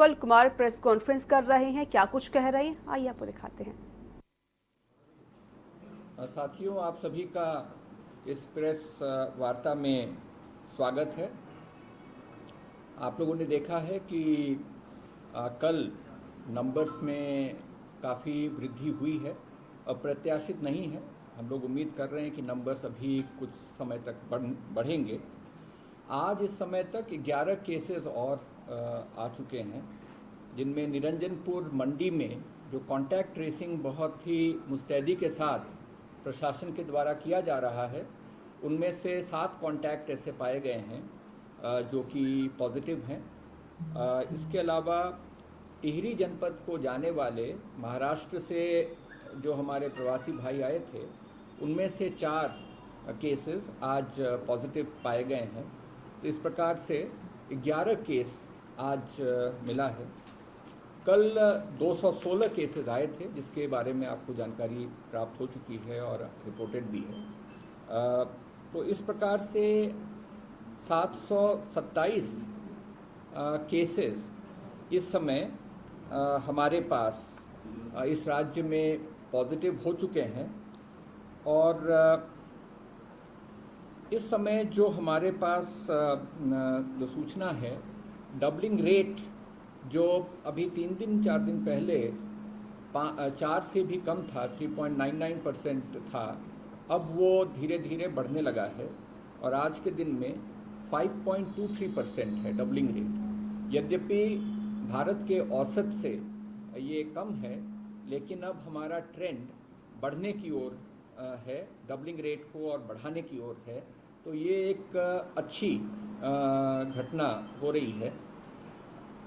Utpal Kumar press conference कर रहे हैं। क्या कुछ कह रहे हैं, आइए आपको दिखाते हैं। साथियों, आप सभी का इस प्रेस वार्ता में स्वागत है। आप लोगों ने देखा है कि कल नंबर्स में काफ़ी वृद्धि हुई है। अप्रत्याशित नहीं है, हम लोग उम्मीद कर रहे हैं कि नंबर्स अभी कुछ समय तक बढ़ेंगे। आज इस समय तक 11 केसेस और आ चुके हैं, जिनमें निरंजनपुर मंडी में जो कॉन्टैक्ट ट्रेसिंग बहुत ही मुस्तैदी के साथ प्रशासन के द्वारा किया जा रहा है, उनमें से 7 कॉन्टैक्ट ऐसे पाए गए हैं जो कि पॉजिटिव हैं। इसके अलावा टिहरी जनपद को जाने वाले महाराष्ट्र से जो हमारे प्रवासी भाई आए थे, उनमें से 4 केसेस आज पॉजिटिव पाए गए हैं। तो इस प्रकार से 11 केस आज मिला है। कल 216 केसेस आए थे, जिसके बारे में आपको जानकारी प्राप्त हो चुकी है और रिपोर्टेड भी है। तो इस प्रकार से 727 केसेस इस समय हमारे पास इस राज्य में पॉजिटिव हो चुके हैं। और इस समय जो हमारे पास जो सूचना है, डबलिंग रेट जो अभी 4 दिन पहले 4 से भी कम था, 3.99% था, अब वो धीरे धीरे बढ़ने लगा है और आज के दिन में 5.23% है डबलिंग रेट। यद्यपि भारत के औसत से ये कम है, लेकिन अब हमारा ट्रेंड बढ़ने की ओर है, डबलिंग रेट को और बढ़ाने की ओर है। तो ये एक अच्छी घटना हो रही है।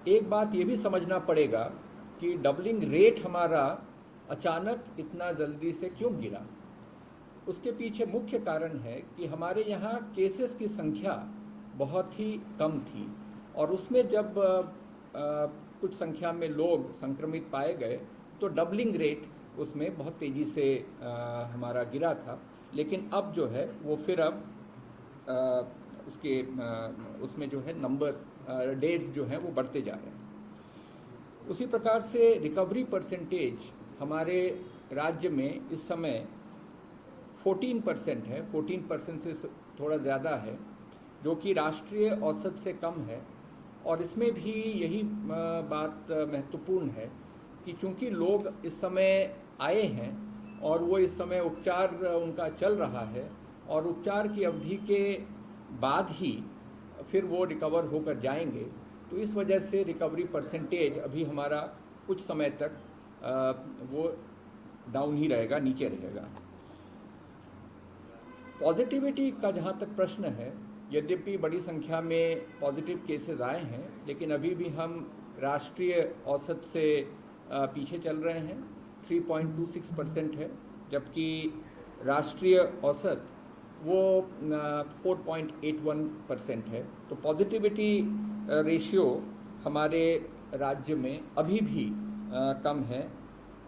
एक बात ये भी समझना पड़ेगा कि डबलिंग रेट हमारा अचानक इतना जल्दी से क्यों गिरा। उसके पीछे मुख्य कारण है कि हमारे यहाँ केसेस की संख्या बहुत ही कम थी, और उसमें जब कुछ संख्या में लोग संक्रमित पाए गए तो डबलिंग रेट उसमें बहुत तेज़ी से हमारा गिरा था। लेकिन अब जो है वो फिर अब उसमें जो है नंबर्स डेट्स जो हैं वो बढ़ते जा रहे हैं। उसी प्रकार से रिकवरी परसेंटेज हमारे राज्य में इस समय 14% है, 14% से थोड़ा ज़्यादा है, जो कि राष्ट्रीय औसत से कम है। और इसमें भी यही बात महत्वपूर्ण है कि चूंकि लोग इस समय आए हैं और वो इस समय उपचार उनका चल रहा है, और उपचार की अवधि के बाद ही फिर वो रिकवर होकर जाएंगे, तो इस वजह से रिकवरी परसेंटेज अभी हमारा कुछ समय तक वो डाउन ही रहेगा, नीचे रहेगा। पॉजिटिविटी का जहाँ तक प्रश्न है, यद्यपि बड़ी संख्या में पॉजिटिव केसेस आए हैं, लेकिन अभी भी हम राष्ट्रीय औसत से पीछे चल रहे हैं। 3.26% है, जबकि राष्ट्रीय औसत वो 4.81% है। तो पॉजिटिविटी रेशियो हमारे राज्य में अभी भी कम है।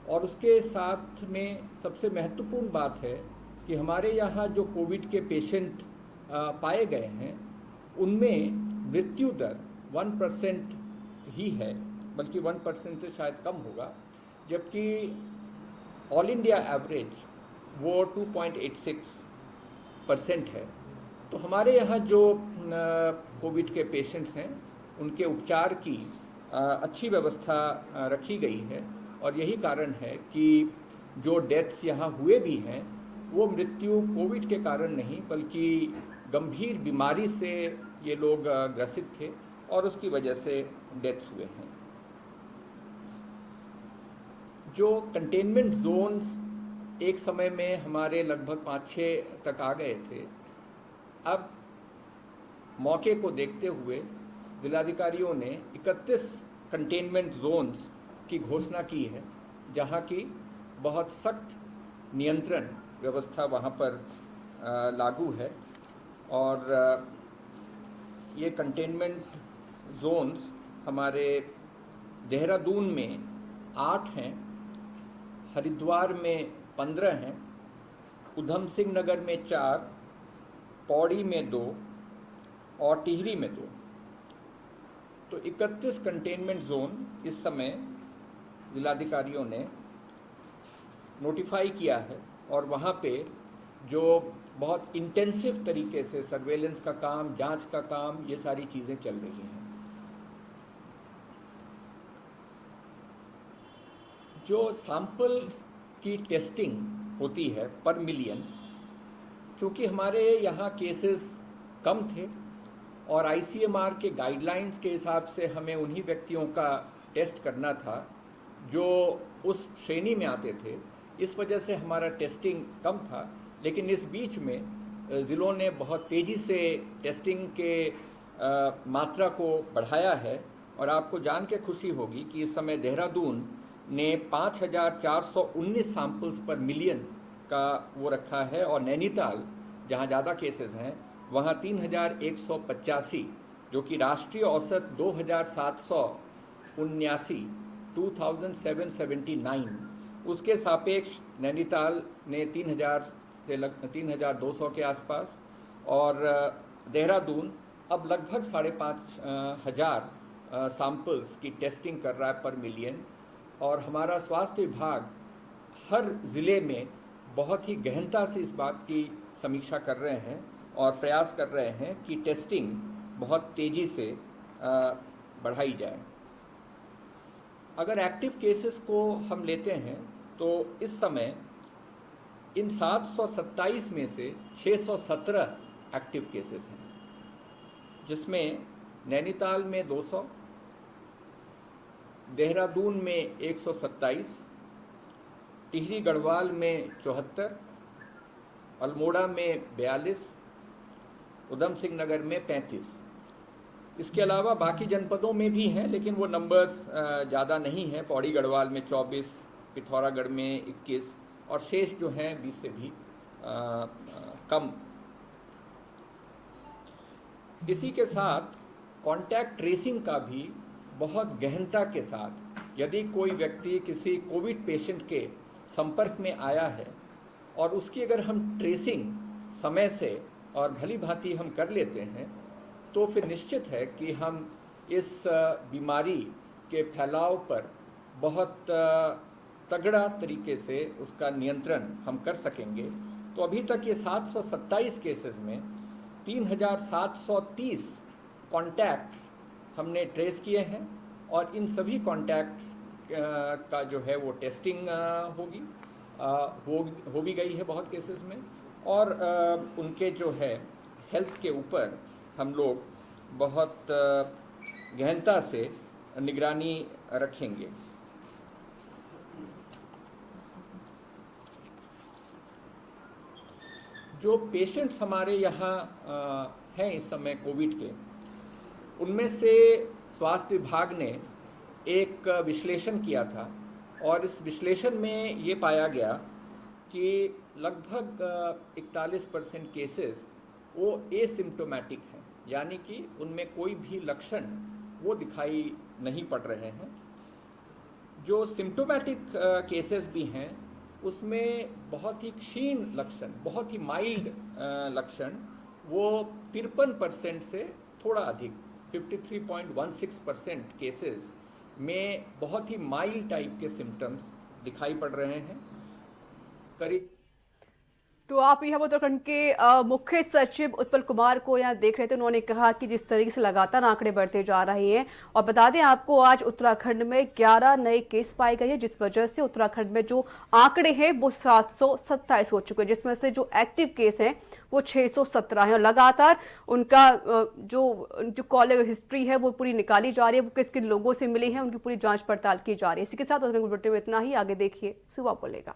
और उसके साथ में सबसे महत्वपूर्ण बात है कि हमारे यहाँ जो कोविड के पेशेंट पाए गए हैं, उनमें मृत्यु दर 1% ही है, बल्कि 1% से शायद कम होगा, जबकि ऑल इंडिया एवरेज वो 2.86% है। तो हमारे यहाँ जो कोविड के पेशेंट्स हैं, उनके उपचार की अच्छी व्यवस्था रखी गई है। और यही कारण है कि जो डेथ्स यहाँ हुए भी हैं, वो मृत्यु कोविड के कारण नहीं, बल्कि गंभीर बीमारी से ये लोग ग्रसित थे और उसकी वजह से डेथ्स हुए हैं। जो कंटेनमेंट जोन्स एक समय में हमारे लगभग 5-6 तक आ गए थे, अब मौके को देखते हुए जिलाधिकारियों ने 31 कंटेनमेंट जोन्स की घोषणा की है, जहां की बहुत सख्त नियंत्रण व्यवस्था वहां पर लागू है। और ये कंटेनमेंट जोन्स हमारे देहरादून में 8 हैं, हरिद्वार में 15 हैं, उधम सिंह नगर में 4, पौड़ी में 2 और टिहरी में 2। तो 31 कंटेनमेंट जोन इस समय जिलाधिकारियों ने नोटिफाई किया है और वहाँ पे जो बहुत इंटेंसिव तरीके से सर्वेलेंस का काम, जांच का काम, ये सारी चीज़ें चल रही हैं। जो सैंपल की टेस्टिंग होती है पर मिलियन, चूँकि हमारे यहाँ केसेस कम थे और आईसीएमआर के गाइडलाइंस के हिसाब से हमें उन्हीं व्यक्तियों का टेस्ट करना था जो उस श्रेणी में आते थे, इस वजह से हमारा टेस्टिंग कम था। लेकिन इस बीच में ज़िलों ने बहुत तेज़ी से टेस्टिंग के मात्रा को बढ़ाया है और आपको जान के खुशी होगी कि इस समय देहरादून ने 5,419 सैंपल्स पर मिलियन का वो रखा है और नैनीताल जहाँ ज़्यादा केसेस हैं वहाँ 3,185, जो कि राष्ट्रीय औसत 2,779 2,779 उसके सापेक्ष नैनीताल ने 3,000 से 3,200 के आसपास और देहरादून अब लगभग 5,500 सैंपल्स की टेस्टिंग कर रहा है पर मिलियन। और हमारा स्वास्थ्य विभाग हर ज़िले में बहुत ही गहनता से इस बात की समीक्षा कर रहे हैं और प्रयास कर रहे हैं कि टेस्टिंग बहुत तेज़ी से बढ़ाई जाए। अगर एक्टिव केसेस को हम लेते हैं तो इस समय इन 727 में से 617 एक्टिव केसेस हैं, जिसमें नैनीताल में 200, देहरादून में 127, टिहरी गढ़वाल में 74, अल्मोड़ा में 42, उधम सिंह नगर में 35। इसके अलावा बाकी जनपदों में भी हैं लेकिन वो नंबर्स ज़्यादा नहीं हैं। पौड़ी गढ़वाल में 24, पिथौरागढ़ में 21 और शेष जो हैं 20 से भी कम। इसी के साथ कॉन्टैक्ट ट्रेसिंग का भी बहुत गहनता के साथ, यदि कोई व्यक्ति किसी कोविड पेशेंट के संपर्क में आया है और उसकी अगर हम ट्रेसिंग समय से और भली भांति हम कर लेते हैं तो फिर निश्चित है कि हम इस बीमारी के फैलाव पर बहुत तगड़ा तरीके से उसका नियंत्रण हम कर सकेंगे। तो अभी तक ये 727 केसेस में 3,730 कॉन्टैक्ट्स हमने ट्रेस किए हैं और इन सभी कॉन्टैक्ट्स का जो है वो टेस्टिंग होगी, हो भी गई है बहुत केसेस में और उनके जो है हेल्थ के ऊपर हम लोग बहुत गहनता से निगरानी रखेंगे। जो पेशेंट्स हमारे यहाँ हैं इस समय कोविड के, उनमें से स्वास्थ्य विभाग ने एक विश्लेषण किया था और इस विश्लेषण में ये पाया गया कि लगभग 41% केसेस वो एसिम्प्टोमेटिक हैं, यानी कि उनमें कोई भी लक्षण वो दिखाई नहीं पड़ रहे हैं। जो सिम्प्टोमेटिक केसेस भी हैं उसमें बहुत ही क्षीण लक्षण, बहुत ही माइल्ड लक्षण वो 53% से थोड़ा अधिक 53.16% केसेस में बहुत ही माइल्ड टाइप के सिम्टम्स दिखाई पड़ रहे हैं। करीब तो आप यहाँ उत्तराखंड के मुख्य सचिव उत्पल कुमार को यहाँ देख रहे थे। उन्होंने कहा कि जिस तरीके से लगातार आंकड़े बढ़ते जा रहे हैं और बता दें आपको आज उत्तराखंड में 11 नए केस पाए गए हैं, जिस वजह से उत्तराखंड में जो आंकड़े हैं वो 727 हो चुके हैं, जिसमें से जो एक्टिव केस हैं वो 617 हैं और लगातार उनका जो कॉल हिस्ट्री है वो पूरी निकाली जा रही है, वो किस किन लोगों से मिले हैं उनकी पूरी जाँच पड़ताल की जा रही है। इसी के साथ में इतना ही। आगे देखिए सुबह बोलेगा।